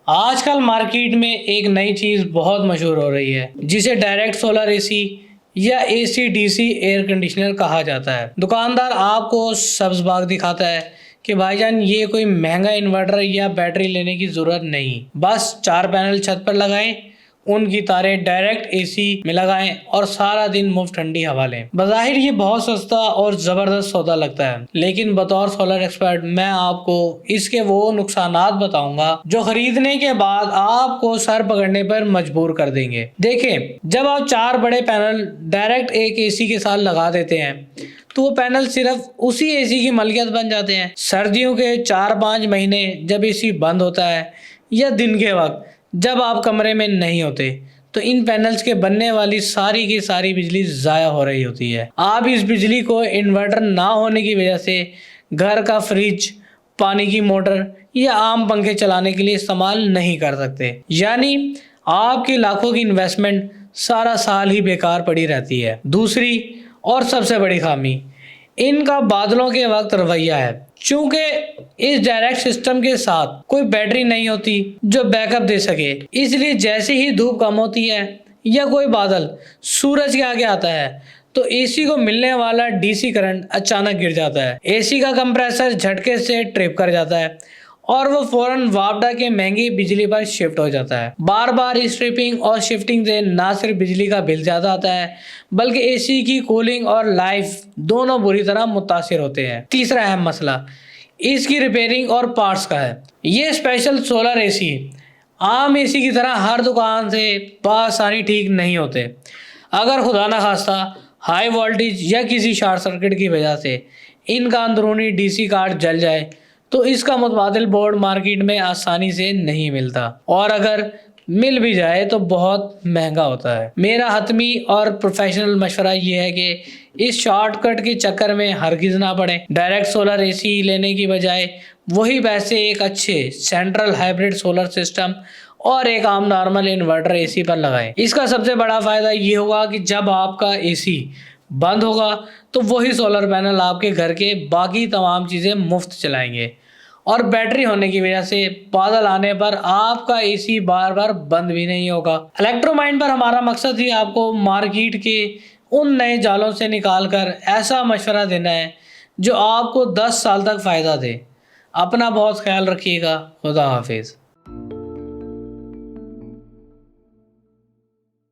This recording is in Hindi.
आजकल मार्केट में एक नई चीज़ बहुत मशहूर हो रही है जिसे डायरेक्ट सोलर एसी या एसी डीसी एयर कंडीशनर कहा जाता है। दुकानदार आपको सब्ज बाग दिखाता है कि भाईजान ये कोई महंगा इन्वर्टर या बैटरी लेने की जरूरत नहीं, बस 4 पैनल छत पर लगाएं, उनकी तारें डायरेक्ट एसी में लगाएं और सारा दिन मुफ्त ठंडी हवा लें। बज़ाहिर ये बहुत सस्ता और जबरदस्त सौदा लगता है, लेकिन बतौर सोलर एक्सपर्ट मैं आपको इसके वो नुकसानात बताऊंगा जो खरीदने के बाद आपको सर पकड़ने पर मजबूर कर देंगे। देखें, जब आप 4 बड़े पैनल डायरेक्ट एक एसी के साथ लगा देते हैं तो वो पैनल सिर्फ उसी एसी की मलकियत बन जाते हैं। सर्दियों के 4-5 महीने जब एसी बंद होता है या दिन के वक्त जब आप कमरे में नहीं होते तो इन पैनल्स के बनने वाली सारी की सारी बिजली ज़ाया हो रही होती है। आप इस बिजली को इन्वर्टर ना होने की वजह से घर का फ्रिज, पानी की मोटर या आम पंखे चलाने के लिए इस्तेमाल नहीं कर सकते, यानी आपकी लाखों की इन्वेस्टमेंट सारा साल ही बेकार पड़ी रहती है। दूसरी और सबसे बड़ी खामी इनका बादलों के वक्त रवैया है। चूंकि इस डायरेक्ट सिस्टम के साथ कोई बैटरी नहीं होती जो बैकअप दे सके, इसलिए जैसे ही धूप कम होती है या कोई बादल सूरज के आगे आता है तो एसी को मिलने वाला डीसी करंट अचानक गिर जाता है। एसी का कंप्रेसर झटके से ट्रिप कर जाता है और वो फौरन वापडा के महंगी बिजली पर शिफ्ट हो जाता है। बार बार इस ट्रिपिंग और शिफ्टिंग से ना सिर्फ बिजली का बिल ज़्यादा आता है बल्कि एसी की कूलिंग और लाइफ दोनों बुरी तरह मुतासिर होते हैं। तीसरा अहम मसला इसकी रिपेयरिंग और पार्ट्स का है। ये स्पेशल सोलर एसी आम एसी की तरह हर दुकान से बआसानी ठीक नहीं होते। अगर खुदा न खास्ता हाई वोल्टेज या किसी शॉर्ट सर्किट की वजह से इनका अंदरूनी डीसी कार्ड जल जाए तो इसका मुतबादिल बोर्ड मार्केट में आसानी से नहीं मिलता, और अगर मिल भी जाए तो बहुत महंगा होता है। मेरा हतमी और प्रोफेशनल मशवरा ये है कि इस शॉर्टकट के चक्कर में हरगिज ना पड़े। डायरेक्ट सोलर एसी लेने की बजाय वही पैसे एक अच्छे सेंट्रल हाइब्रिड सोलर सिस्टम और एक आम नॉर्मल इन्वर्टर एसी पर लगाएं। इसका सबसे बड़ा फायदा ये होगा कि जब आपका एसी बंद होगा तो वही सोलर पैनल आपके घर के बाकी तमाम चीज़ें मुफ्त चलाएंगे, और बैटरी होने की वजह से बादल आने पर आपका एसी बार बार बंद भी नहीं होगा। इलेक्ट्रोमाइंड पर हमारा मकसद ही आपको मार्केट के उन नए जालों से निकाल कर ऐसा मशवरा देना है जो आपको 10 साल तक फ़ायदा दे। अपना बहुत ख्याल रखिएगा। खुदा हाफिज़।